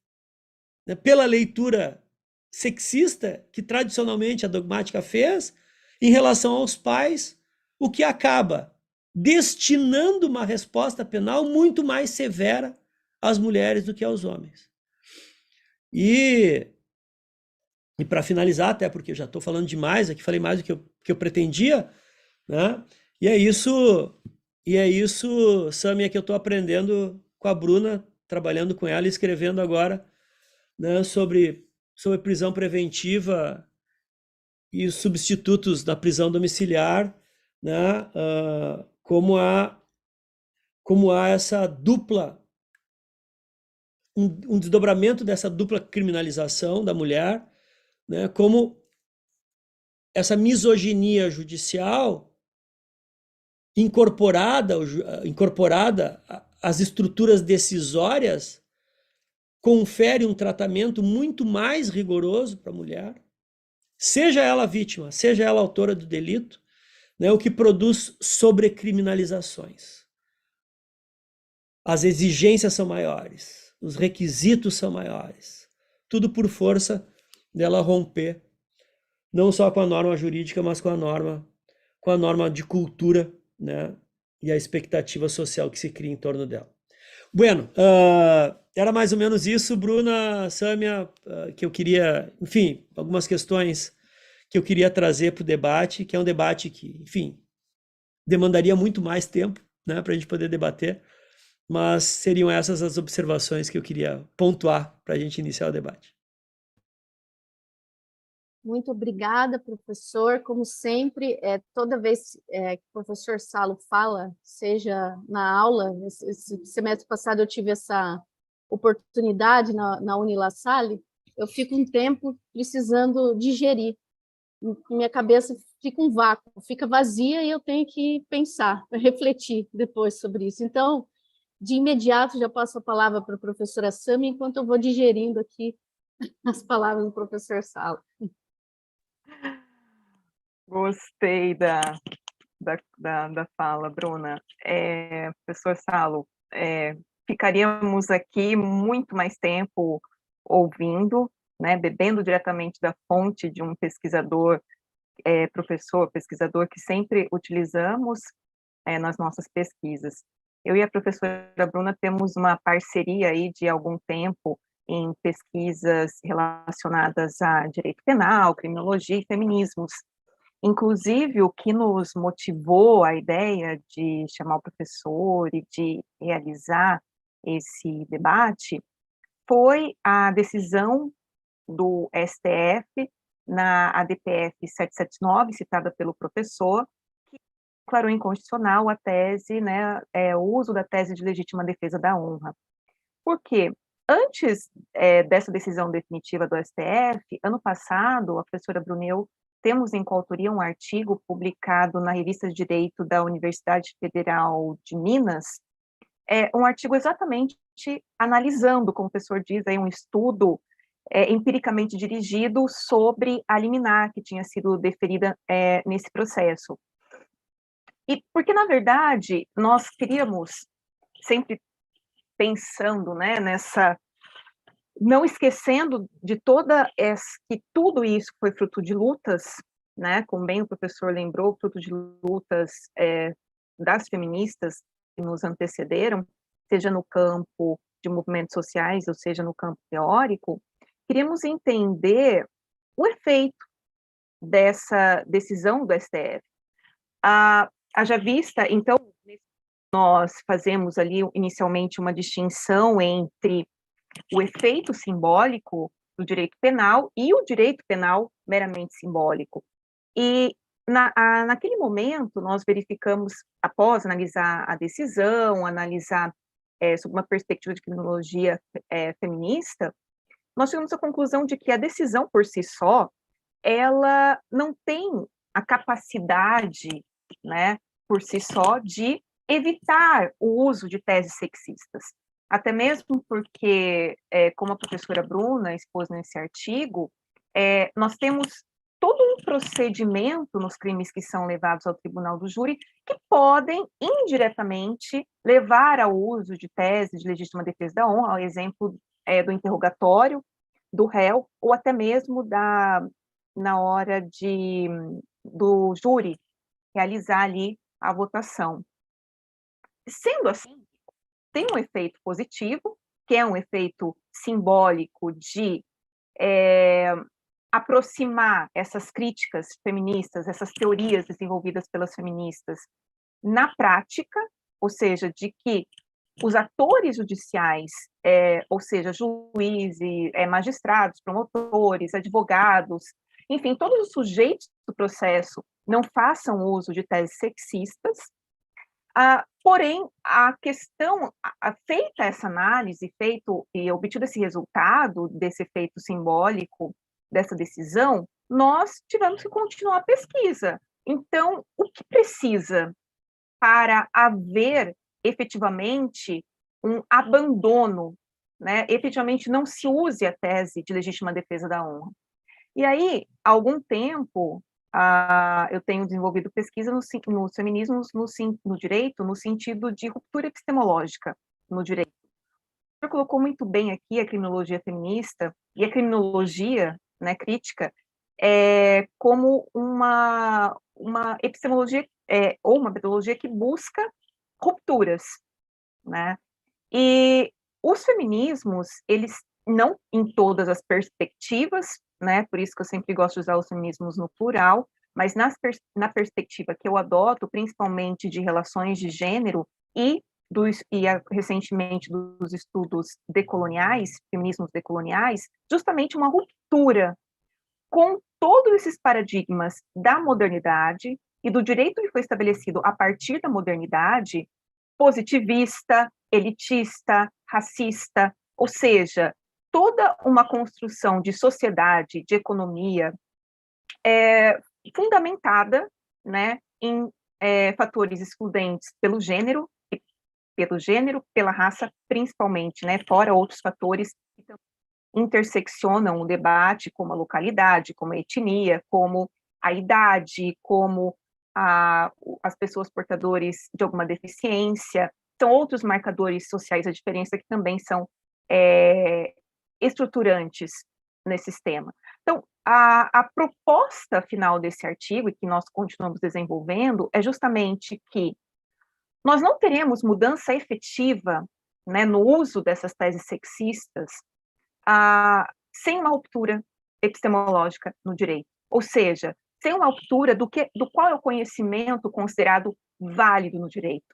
né, pela leitura sexista que tradicionalmente a dogmática fez em relação aos pais, o que acaba destinando uma resposta penal muito mais severa às mulheres do que aos homens. E para finalizar, até porque eu já estou falando demais, aqui falei mais do que eu pretendia, né? E é isso, Sâmia, que eu estou aprendendo com a Bruna, trabalhando com ela e escrevendo agora, né, sobre prisão preventiva e os substitutos da prisão domiciliar, né, como há essa dupla, um desdobramento dessa dupla criminalização da mulher, né, como essa misoginia judicial incorporada às estruturas decisórias confere um tratamento muito mais rigoroso para a mulher, seja ela vítima, seja ela autora do delito, né, o que produz sobrecriminalizações. As exigências são maiores, os requisitos são maiores, tudo por força dela romper, não só com a norma jurídica, mas com a norma de cultura, né, e a expectativa social que se cria em torno dela. Bueno, era mais ou menos isso, Bruna, Sâmia, que eu queria, enfim, algumas questões que eu queria trazer para o debate, que é um debate que, enfim, demandaria muito mais tempo, né, para a gente poder debater, mas seriam essas as observações que eu queria pontuar para a gente iniciar o debate. Muito obrigada, professor. Como sempre, toda vez que o professor Salo fala, seja na aula, esse semestre passado eu tive essa oportunidade na Unilassalle, eu fico um tempo precisando digerir. Minha cabeça fica um vácuo, fica vazia e eu tenho que pensar, refletir depois sobre isso. Então, de imediato, já passo a palavra para a professora Sâmia, enquanto eu vou digerindo aqui as palavras do professor Salo. Gostei da fala, Bruna. Professor Salo, ficaríamos aqui muito mais tempo ouvindo, né, bebendo diretamente da fonte de um pesquisador, pesquisador que sempre utilizamos nas nossas pesquisas. Eu e a professora Bruna temos uma parceria aí de algum tempo em pesquisas relacionadas a direito penal, criminologia e feminismos. Inclusive, o que nos motivou a ideia de chamar o professor e de realizar esse debate foi a decisão do STF na ADPF 779, citada pelo professor, que declarou inconstitucional a tese, né, o uso da tese de legítima defesa da honra. Por quê? Antes dessa decisão definitiva do STF, ano passado, a professora Brunel, temos em coautoria um artigo publicado na Revista de Direito da Universidade Federal de Minas, um artigo exatamente analisando, como o professor diz, aí, um estudo empiricamente dirigido sobre a liminar que tinha sido deferida nesse processo. E porque, na verdade, nós queríamos, sempre pensando, né, nessa não esquecendo de que tudo isso foi fruto de lutas, né, como bem o professor lembrou, fruto de lutas das feministas que nos antecederam, seja no campo de movimentos sociais, ou seja, no campo teórico, queríamos entender o efeito dessa decisão do STF. Haja vista, então, nós fazemos ali inicialmente uma distinção entre o efeito simbólico do direito penal e o direito penal meramente simbólico. E naquele momento nós verificamos, após analisar a decisão, analisar sob uma perspectiva de criminologia feminista, nós chegamos à conclusão de que a decisão por si só, ela não tem a capacidade, né, por si só, de evitar o uso de teses sexistas. Até mesmo porque, como a professora Bruna expôs nesse artigo, nós temos todo um procedimento nos crimes que são levados ao tribunal do júri que podem, indiretamente, levar ao uso de tese de legítima defesa da honra, ao exemplo do interrogatório do réu, ou até mesmo na hora do júri realizar ali a votação. Sendo assim, tem um efeito positivo, que é um efeito simbólico de aproximar essas críticas feministas, essas teorias desenvolvidas pelas feministas na prática, ou seja, de que os atores judiciais, ou seja, juízes, magistrados, promotores, advogados, enfim, todos os sujeitos do processo não façam uso de teses sexistas. Porém, a questão, feita essa análise, feito e obtido esse resultado, desse efeito simbólico, dessa decisão, nós tivemos que continuar a pesquisa. Então, o que precisa para haver efetivamente um abandono, né? Efetivamente não se use a tese de legítima defesa da honra? E aí, há algum tempo, eu tenho desenvolvido pesquisa nos feminismos no direito, no sentido de ruptura epistemológica no direito. O senhor colocou muito bem aqui a criminologia feminista e a criminologia, né, crítica como uma epistemologia ou uma metodologia que busca rupturas, né? E os feminismos, eles não em todas as perspectivas, né? Por isso que eu sempre gosto de usar os feminismos no plural, mas na perspectiva que eu adoto, principalmente de relações de gênero e recentemente dos estudos decoloniais, feminismos decoloniais, justamente uma ruptura com todos esses paradigmas da modernidade e do direito que foi estabelecido a partir da modernidade, positivista, elitista, racista, ou seja, toda uma construção de sociedade, de economia, fundamentada, né, em fatores excludentes pelo gênero, pela raça, principalmente, né, fora outros fatores que interseccionam o debate, como a localidade, como a etnia, como a idade, como as pessoas portadoras de alguma deficiência, são outros marcadores sociais da diferença que também são estruturantes nesse sistema. Então, a proposta final desse artigo, e que nós continuamos desenvolvendo, é justamente que nós não teremos mudança efetiva, né, no uso dessas teses sexistas sem uma ruptura epistemológica no direito, ou seja, sem uma ruptura do qual é o conhecimento considerado válido no direito.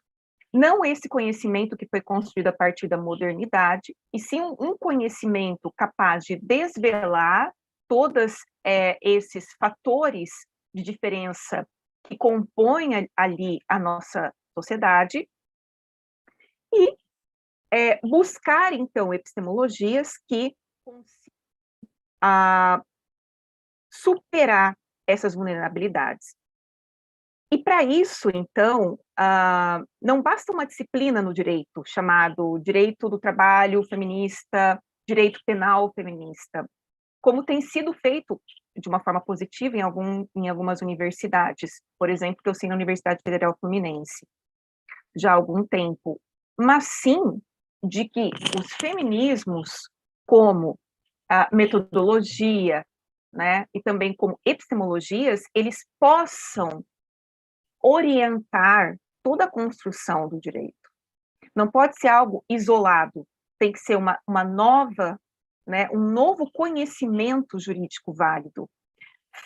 Não esse conhecimento que foi construído a partir da modernidade, e sim um conhecimento capaz de desvelar todos esses fatores de diferença que compõem ali a nossa sociedade, e buscar, então, epistemologias que consigam superar essas vulnerabilidades. E para isso, então, não basta uma disciplina no direito, chamado direito do trabalho feminista, direito penal feminista, como tem sido feito de uma forma positiva em algumas universidades, por exemplo, que eu sei na Universidade Federal Fluminense, já há algum tempo, mas sim de que os feminismos como a metodologia, né, e também como epistemologias, eles possam orientar toda a construção do direito. Não pode ser algo isolado, tem que ser uma nova, né, um novo conhecimento jurídico válido,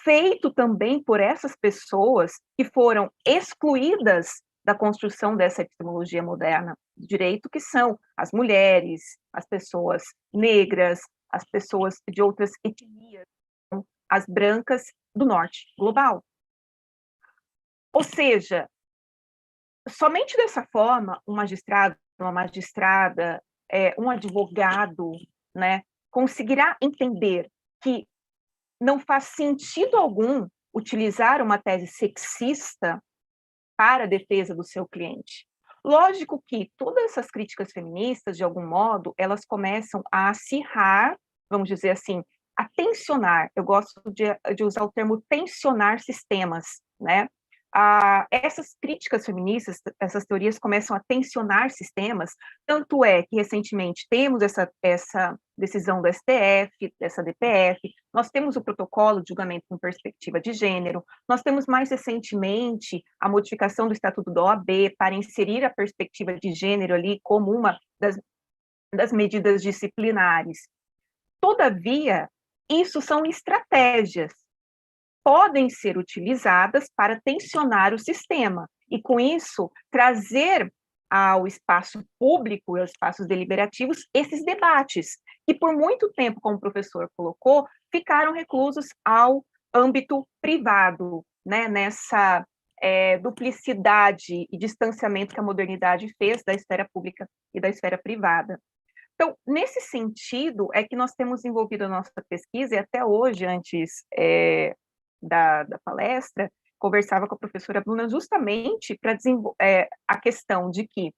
feito também por essas pessoas que foram excluídas da construção dessa epistemologia moderna do direito, que são as mulheres, as pessoas negras, as pessoas de outras etnias, as brancas do norte global. Ou seja, somente dessa forma, um magistrado, uma magistrada, um advogado, né, conseguirá entender que não faz sentido algum utilizar uma tese sexista para a defesa do seu cliente. Lógico que todas essas críticas feministas, de algum modo, elas começam a acirrar, vamos dizer assim, a tensionar, eu gosto de usar o termo tensionar sistemas, né? Essas críticas feministas, essas teorias começam a tensionar sistemas, tanto é que recentemente temos essa decisão do STF, dessa DPF, nós temos o protocolo de julgamento com perspectiva de gênero, nós temos mais recentemente a modificação do Estatuto da OAB para inserir a perspectiva de gênero ali como uma das medidas disciplinares. Todavia, isso são estratégias, podem ser utilizadas para tensionar o sistema e, com isso, trazer ao espaço público e aos espaços deliberativos esses debates, que por muito tempo, como o professor colocou, ficaram reclusos ao âmbito privado, né, nessa duplicidade e distanciamento que a modernidade fez da esfera pública e da esfera privada. Então, nesse sentido, é que nós temos envolvido a nossa pesquisa, e até hoje, antes da palestra, conversava com a professora Bruna justamente para desenvolver a questão de que,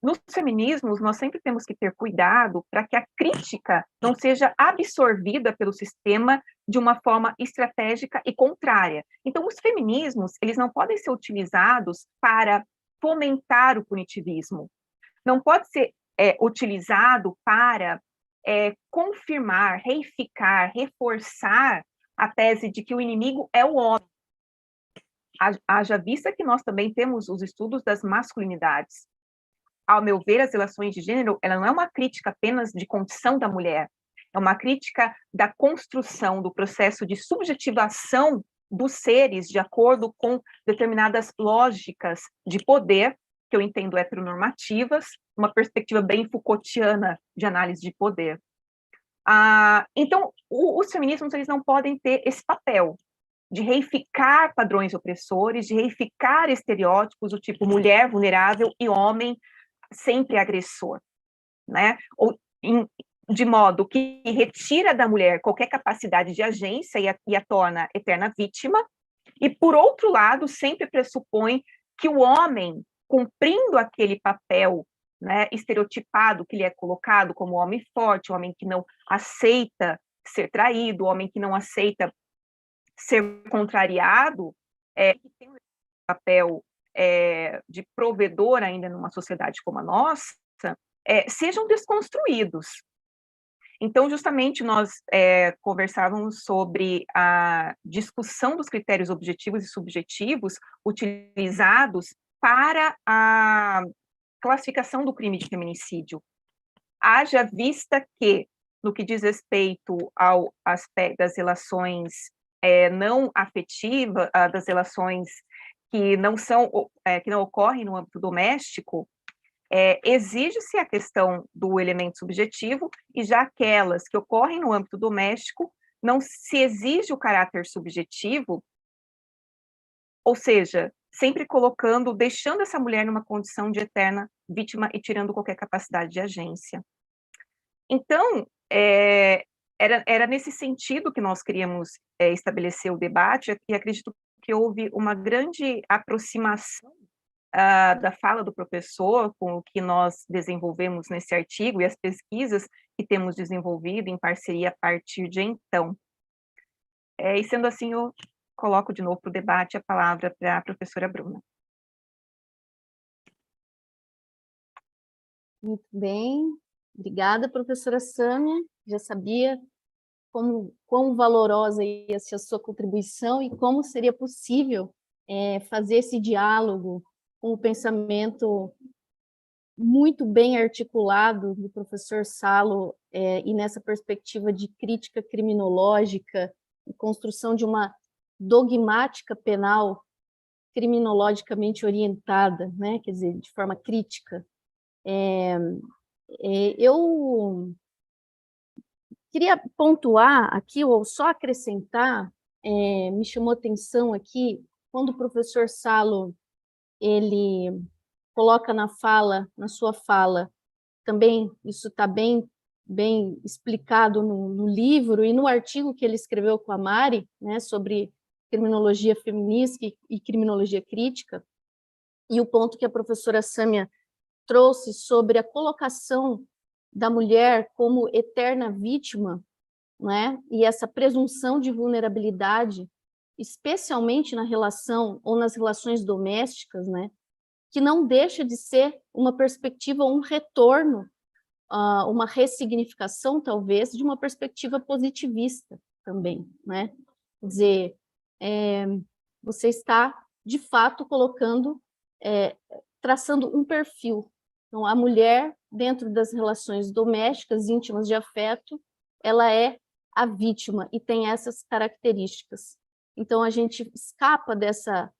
nos feminismos, nós sempre temos que ter cuidado para que a crítica não seja absorvida pelo sistema de uma forma estratégica e contrária. Então, os feminismos, eles não podem ser utilizados para fomentar o punitivismo, não pode ser utilizado para confirmar, reificar, reforçar a tese de que o inimigo é o homem. Haja vista que nós também temos os estudos das masculinidades. Ao meu ver, as relações de gênero, ela não é uma crítica apenas de condição da mulher, é uma crítica da construção do processo de subjetivação dos seres de acordo com determinadas lógicas de poder, que eu entendo heteronormativas, uma perspectiva bem Foucaultiana de análise de poder. Então, os feminismos, eles não podem ter esse papel de reificar padrões opressores, de reificar estereótipos do tipo mulher vulnerável e homem sempre agressor, né? De modo que retira da mulher qualquer capacidade de agência e a torna eterna vítima, e, por outro lado, sempre pressupõe que o homem, cumprindo aquele papel, né, estereotipado que lhe é colocado como o homem forte, o homem que não aceita ser traído, o homem que não aceita ser contrariado, que tem um papel de provedor ainda numa sociedade como a nossa, sejam desconstruídos. Então, justamente, nós conversávamos sobre a discussão dos critérios objetivos e subjetivos utilizados para a classificação do crime de feminicídio. Haja vista que, no que diz respeito ao aspecto das relações não afetivas, das relações que não ocorrem no âmbito doméstico, exige-se a questão do elemento subjetivo, e já aquelas que ocorrem no âmbito doméstico, não se exige o caráter subjetivo, ou seja, sempre deixando essa mulher numa condição de eterna vítima e tirando qualquer capacidade de agência. Então, era nesse sentido que nós queríamos estabelecer o debate, e acredito que houve uma grande aproximação da fala do professor com o que nós desenvolvemos nesse artigo e as pesquisas que temos desenvolvido em parceria a partir de então. E sendo assim, eu coloco de novo para o debate a palavra para a professora Bruna. Muito bem. Obrigada, professora Sâmia. já sabia quão valorosa ia ser a sua contribuição e como seria possível fazer esse diálogo com o pensamento muito bem articulado do professor Salo, e nessa perspectiva de crítica criminológica e construção de uma dogmática penal criminologicamente orientada, né? Quer dizer, de forma crítica. Eu queria pontuar aqui, ou só acrescentar, me chamou atenção aqui, quando o professor Salo, ele coloca na sua fala, também isso está bem explicado no livro e no artigo que ele escreveu com a Mari, né, sobre criminologia feminista e criminologia crítica, e o ponto que a professora Sâmia trouxe sobre a colocação da mulher como eterna vítima, né, e essa presunção de vulnerabilidade, especialmente na relação ou nas relações domésticas, né, que não deixa de ser uma perspectiva, um retorno, uma ressignificação, talvez, de uma perspectiva positivista também, né? Quer dizer, você está, de fato, colocando, traçando um perfil. Então, a mulher, dentro das relações domésticas, íntimas de afeto, ela é a vítima e tem essas características. Então, a gente escapa dessa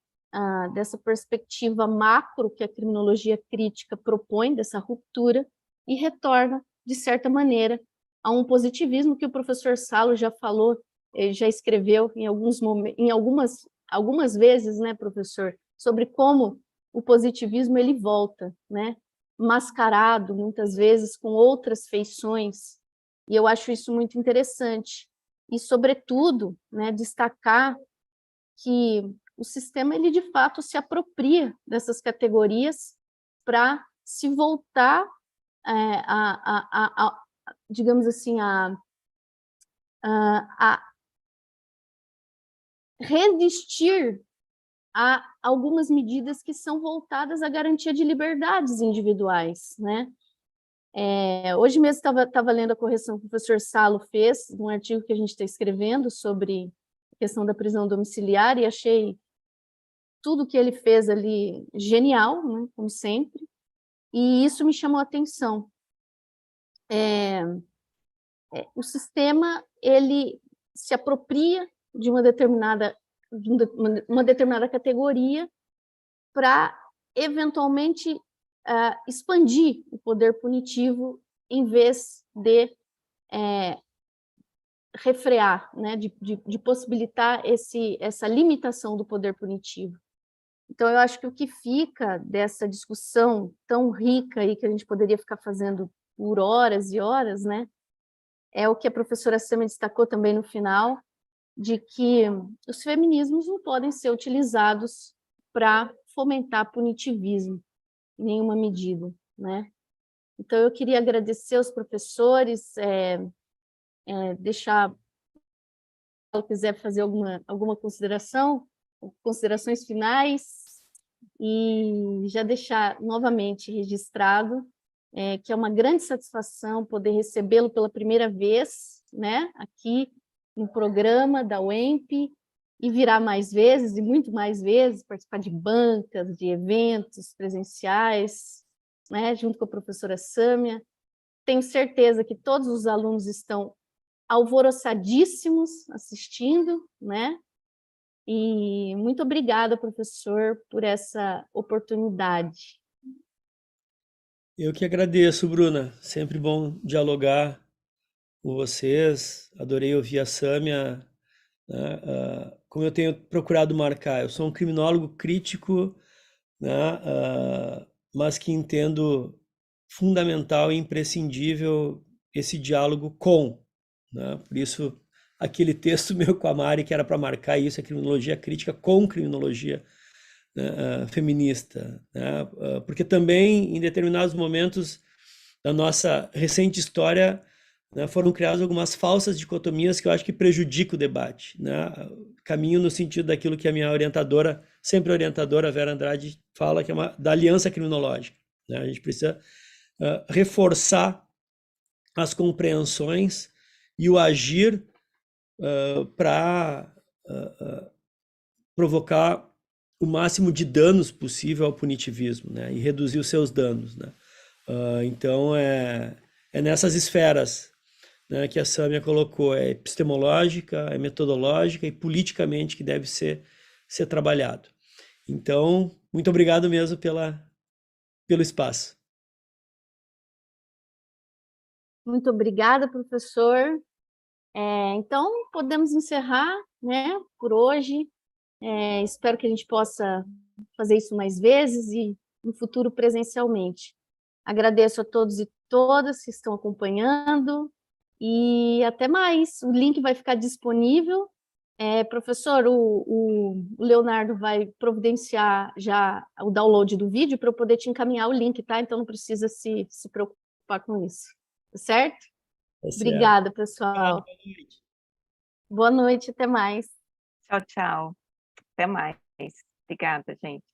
perspectiva macro que a criminologia crítica propõe, dessa ruptura, e retorna, de certa maneira, a um positivismo que o professor Salo já falou, já escreveu em algumas vezes, né, professor, sobre como o positivismo ele volta, né, mascarado, muitas vezes, com outras feições, e eu acho isso muito interessante. E, sobretudo, né, destacar que o sistema, ele de fato se apropria dessas categorias para se voltar, digamos assim, a resistir a algumas medidas que são voltadas à garantia de liberdades individuais, né? Hoje mesmo estava lendo a correção que o professor Salo fez, num artigo que a gente está escrevendo sobre a questão da prisão domiciliar, e achei tudo que ele fez ali genial, né, como sempre, e isso me chamou a atenção. O sistema, ele se apropria de uma determinada categoria para, eventualmente, expandir o poder punitivo em vez de refrear, né, de possibilitar essa limitação do poder punitivo. Então, eu acho que o que fica dessa discussão tão rica aí, que a gente poderia ficar fazendo por horas e horas, né, é o que a professora Sâmia destacou também no final, de que os feminismos não podem ser utilizados para fomentar punitivismo, em nenhuma medida, né? Então, eu queria agradecer aos professores, deixar, se ela quiser fazer alguma consideração, considerações finais, e já deixar novamente registrado que é uma grande satisfação poder recebê-lo pela primeira vez, né, aqui no programa da UEMP, e virá mais vezes, e muito mais vezes, participar de bancas, de eventos presenciais, né, junto com a professora Sâmia. Tenho certeza que todos os alunos estão alvoroçadíssimos assistindo, né? E muito obrigada, professor, por essa oportunidade. Eu que agradeço, Bruna. Sempre bom dialogar com vocês. Adorei ouvir a Sâmia, né? Como eu tenho procurado marcar, eu sou um criminólogo crítico, né? Mas que entendo fundamental e imprescindível esse diálogo com, né? Por isso, aquele texto meu com a Mari, que era para marcar isso, a criminologia crítica com criminologia, né, feminista, né? Porque também, em determinados momentos da nossa recente história, né, foram criadas algumas falsas dicotomias que eu acho que prejudicam o debate, né? Caminho no sentido daquilo que a minha orientadora, sempre orientadora, Vera Andrade, fala, que é da aliança criminológica, né? A gente precisa reforçar as compreensões e o agir para provocar o máximo de danos possível ao punitivismo, né, e reduzir os seus danos, né. Então, é nessas esferas, né, que a Sâmia colocou, é epistemológica, é metodológica e politicamente que deve ser trabalhado. Então, muito obrigado mesmo pelo espaço. Muito obrigada, professor. Então, podemos encerrar, né, por hoje. Espero que a gente possa fazer isso mais vezes e no futuro presencialmente. Agradeço a todos e todas que estão acompanhando e até mais. O link vai ficar disponível. Professor, o Leonardo vai providenciar já o download do vídeo para eu poder te encaminhar o link, tá? Então não precisa se preocupar com isso, tá certo? Tá certo. Obrigada, pessoal. Boa noite, até mais. Tchau, tchau. Até mais. Obrigada, gente.